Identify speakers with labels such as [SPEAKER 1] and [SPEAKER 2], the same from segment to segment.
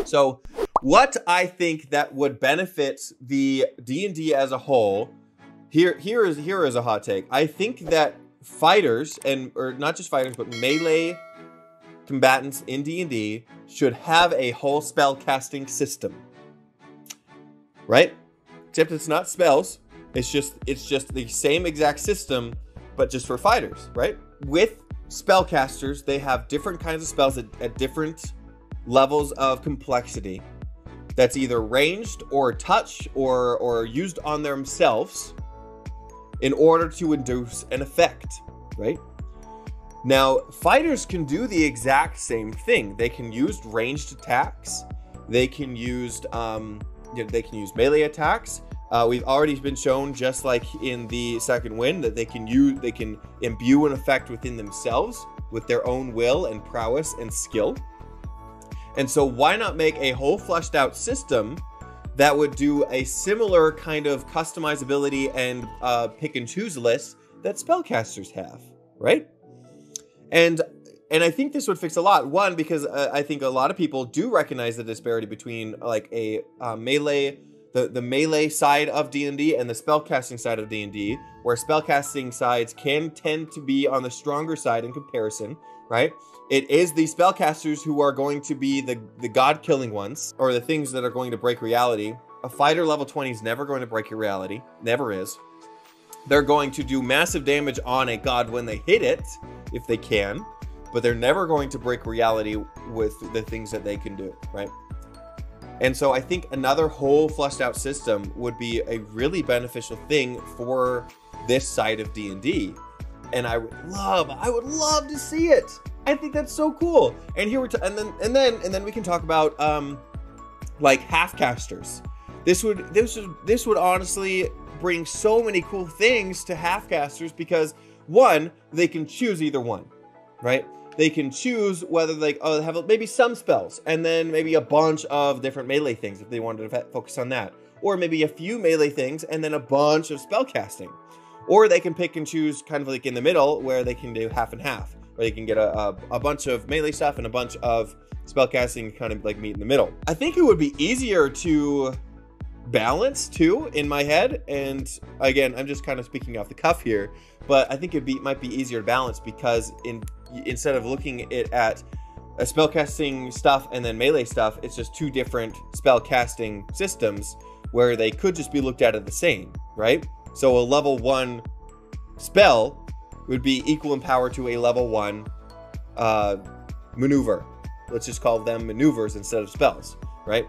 [SPEAKER 1] So what I think that would benefit the D&D as a whole, here is a hot take. I think that fighters, or not just fighters, but melee combatants in D&D should have a whole spell casting system, right? Except it's not spells. It's just the same exact system, but just for fighters, right? With spellcasters, they have different kinds of spells at different levels of complexity. That's either ranged or touch or used on themselves in order to induce an effect, right? Now, fighters can do the exact same thing. They can use ranged attacks. They can use melee attacks. We've already been shown, just like in the second wind, that they can imbue an effect within themselves with their own will and prowess and skill. And so why not make a whole fleshed out system that would do a similar kind of customizability and pick and choose list that spellcasters have, right? And I think this would fix a lot. One, because I think a lot of people do recognize the disparity between like a melee, the melee side of D&D and the spellcasting side of D&D, where spellcasting sides can tend to be on the stronger side in comparison, right? It is the spellcasters who are going to be the god-killing ones, or the things that are going to break reality. A fighter level 20 is never going to break your reality. Never is. They're going to do massive damage on a god when they hit it, if they can, but they're never going to break reality with the things that they can do, right? And so I think another whole fleshed out system would be a really beneficial thing for this side of D&D. And I would love to see it. I think that's so cool. And here and then we can talk about like half-casters. This would honestly bring so many cool things to half-casters, because one, they can choose either one, right? They can choose whether they have maybe some spells and then maybe a bunch of different melee things if they wanted to focus on that, or maybe a few melee things and then a bunch of spell casting. Or they can pick and choose kind of like in the middle, where they can do half and half, where they can get a bunch of melee stuff and a bunch of spellcasting, kind of like meet in the middle. I think it would be easier to balance too, in my head. And again, I'm just kind of speaking off the cuff here, but I think might be easier to balance, because instead of looking at a spellcasting stuff and then melee stuff, it's just two different spellcasting systems where they could just be looked at as the same, right? So a level 1 spell would be equal in power to a level 1 maneuver. Let's just call them maneuvers instead of spells, right?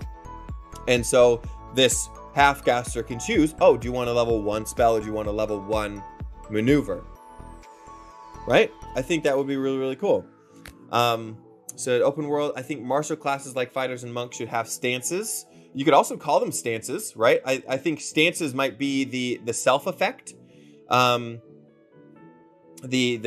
[SPEAKER 1] And so this half-caster can choose, oh, do you want a level 1 spell or do you want a level 1 maneuver? Right? I think that would be really, really cool. So open world, I think martial classes like fighters and monks should have stances. You could also call them stances, right? I think stances might be the self effect. The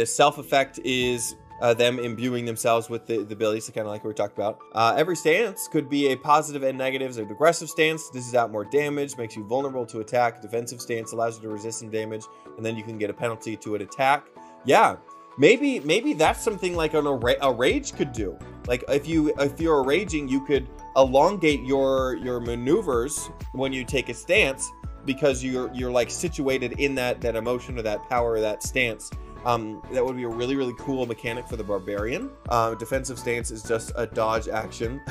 [SPEAKER 1] self effect is them imbuing themselves with the abilities, kind of like we talked about. Every stance could be a positive and negatives. An aggressive stance dishes out more damage, makes you vulnerable to attack. Defensive stance allows you to resist some damage, and then you can get a penalty to an attack. Yeah, maybe that's something like a rage could do. Like if you're raging, you could elongate your maneuvers when you take a stance, because you're like situated in that emotion or that power or that stance. That would be a really, really cool mechanic for the barbarian. Defensive stance is just a dodge action.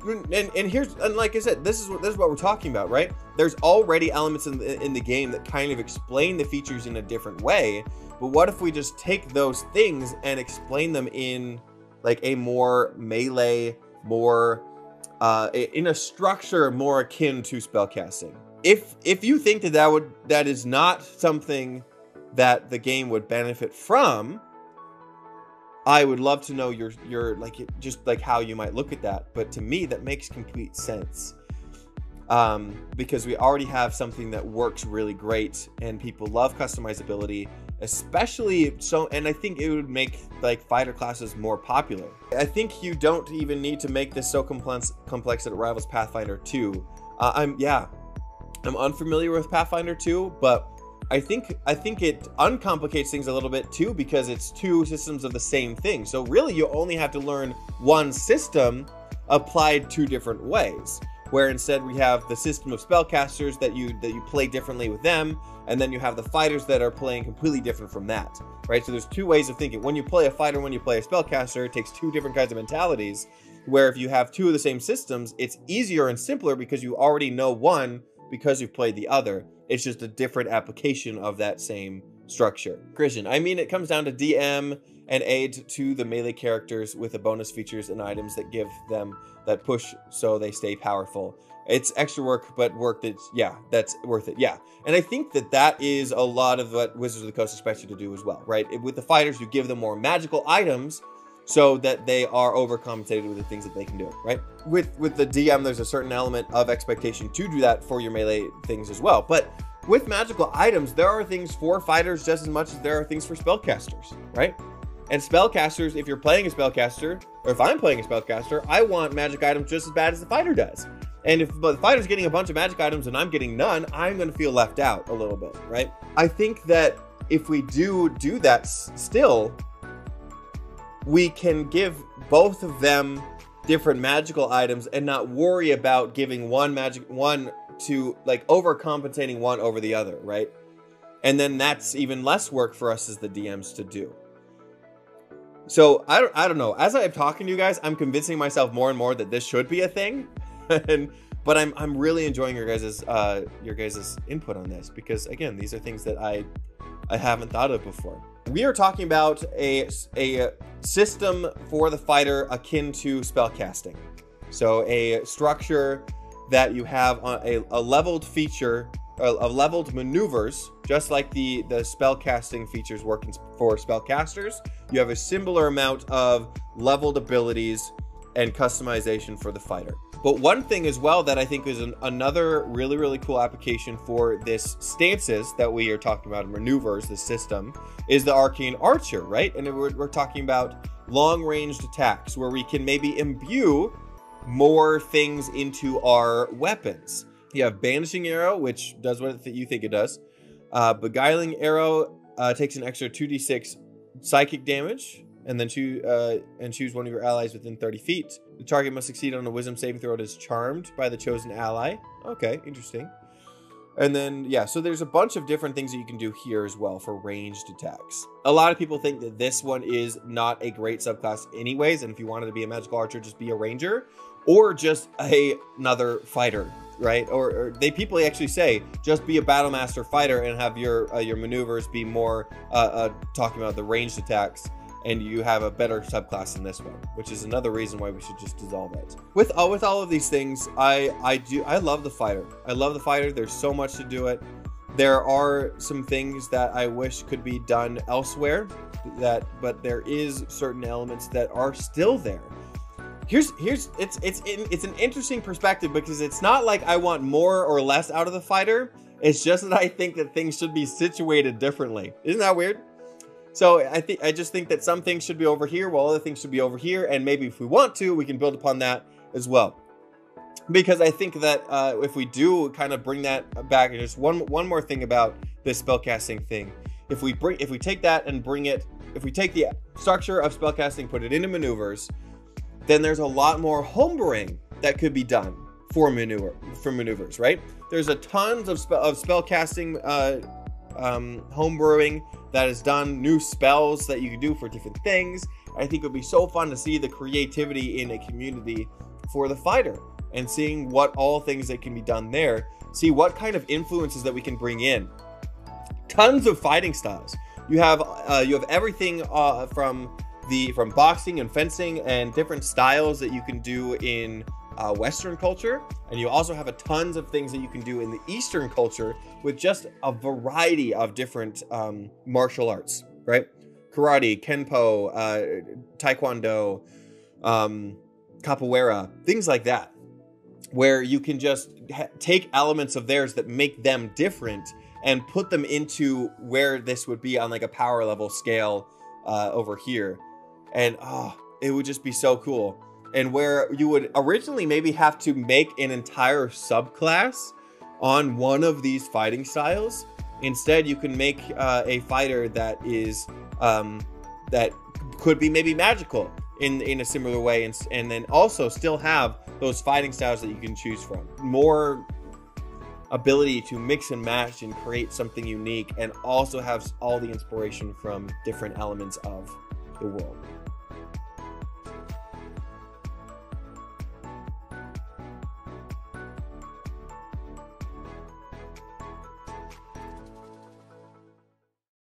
[SPEAKER 1] and like I said, this is what we're talking about, right? There's already elements in the game that kind of explain the features in a different way. But what if we just take those things and explain them in like a more melee, more in a structure more akin to spellcasting? If you think that is not something that the game would benefit from, I would love to know your like just like how you might look at that. But to me, that makes complete sense, because we already have something that works really great, and people love customizability, especially so. And I think it would make like fighter classes more popular. I think you don't even need to make this so complex that it rivals Pathfinder 2. I'm unfamiliar with Pathfinder 2, but I think it uncomplicates things a little bit too, because it's two systems of the same thing. So really, you only have to learn one system applied two different ways, where instead we have the system of spellcasters that you play differently with them, and then you have the fighters that are playing completely different from that, right? So there's two ways of thinking. When you play a fighter, when you play a spellcaster, it takes two different kinds of mentalities, where if you have two of the same systems, it's easier and simpler because you already know one because you've played the other. It's just a different application of that same structure. Christian, I mean, it comes down to DM and aid to the melee characters with the bonus features and items that give them that push so they stay powerful. It's extra work, but work that's, yeah, that's worth it. Yeah. And I think that that is a lot of what Wizards of the Coast expects you to do as well, right? With the fighters, you give them more magical items so that they are overcompensated with the things that they can do, right? With the DM, there's a certain element of expectation to do that for your melee things as well. But with magical items, there are things for fighters just as much as there are things for spellcasters, right? And spellcasters, if you're playing a spellcaster, or if I'm playing a spellcaster, I want magic items just as bad as the fighter does. And if the fighter's getting a bunch of magic items and I'm getting none, I'm going to feel left out a little bit, right? I think that if we do that still, we can give both of them different magical items and not worry about giving one to, like, overcompensating one over the other, right? And then that's even less work for us as the DMs to do. So I don't know. As I'm talking to you guys, I'm convincing myself more and more that this should be a thing. But I'm really enjoying your guys' input on this, because again, these are things that I haven't thought of before. We are talking about a system for the fighter akin to spellcasting. So a structure that you have on a leveled feature, of leveled maneuvers, just like the spellcasting features work for spellcasters. You have a similar amount of leveled abilities and customization for the fighter. But one thing as well that I think is another really, really cool application for this stances that we are talking about, maneuvers, the system, is the Arcane Archer, right? And we're talking about long-ranged attacks where we can maybe imbue more things into our weapons. You have Banishing Arrow, which does what you think it does. Beguiling Arrow takes an extra 2d6 psychic damage, and then choose one of your allies within 30 feet. The target must succeed on a wisdom saving throw that is charmed by the chosen ally. Okay, interesting. And then, yeah, so there's a bunch of different things that you can do here as well for ranged attacks. A lot of people think that this one is not a great subclass anyways, and if you wanted to be a magical archer, just be a ranger, or just another fighter, right? Or people actually say, just be a battle master fighter and have your maneuvers be more talking about the ranged attacks, and you have a better subclass in this one, which is another reason why we should just dissolve it. With all of these things, I love the fighter. I love the fighter. There's so much to do it. There are some things that I wish could be done elsewhere, but there is certain elements that are still there. It's an interesting perspective, because it's not like I want more or less out of the fighter. It's just that I think that things should be situated differently. Isn't that weird? So I just think that some things should be over here while other things should be over here, and maybe if we want to, we can build upon that as well. Because I think that if we do kind of bring that back, and just one more thing about this spellcasting thing, if we take that and bring it, if we take the structure of spellcasting, put it into maneuvers, then there's a lot more homebrewing that could be done for maneuvers, right? There's a tons of spellcasting homebrewing that is done, new spells that you can do for different things. I think it would be so fun to see the creativity in a community for the fighter, and seeing what all things that can be done there, see what kind of influences that we can bring in. Tons of fighting styles. You have everything from boxing and fencing and different styles that you can do in Western culture, and you also have a tons of things that you can do in the Eastern culture with just a variety of different martial arts, right? Karate, Kenpo, Taekwondo, Capoeira, things like that, where you can just take elements of theirs that make them different and put them into where this would be on like a power level scale over here. And it would just be so cool. And where you would originally maybe have to make an entire subclass on one of these fighting styles, instead you can make a fighter that is that could be maybe magical. in a similar way, and then also still have those fighting styles that you can choose from. More ability to mix and match and create something unique, and also have all the inspiration from different elements of the world.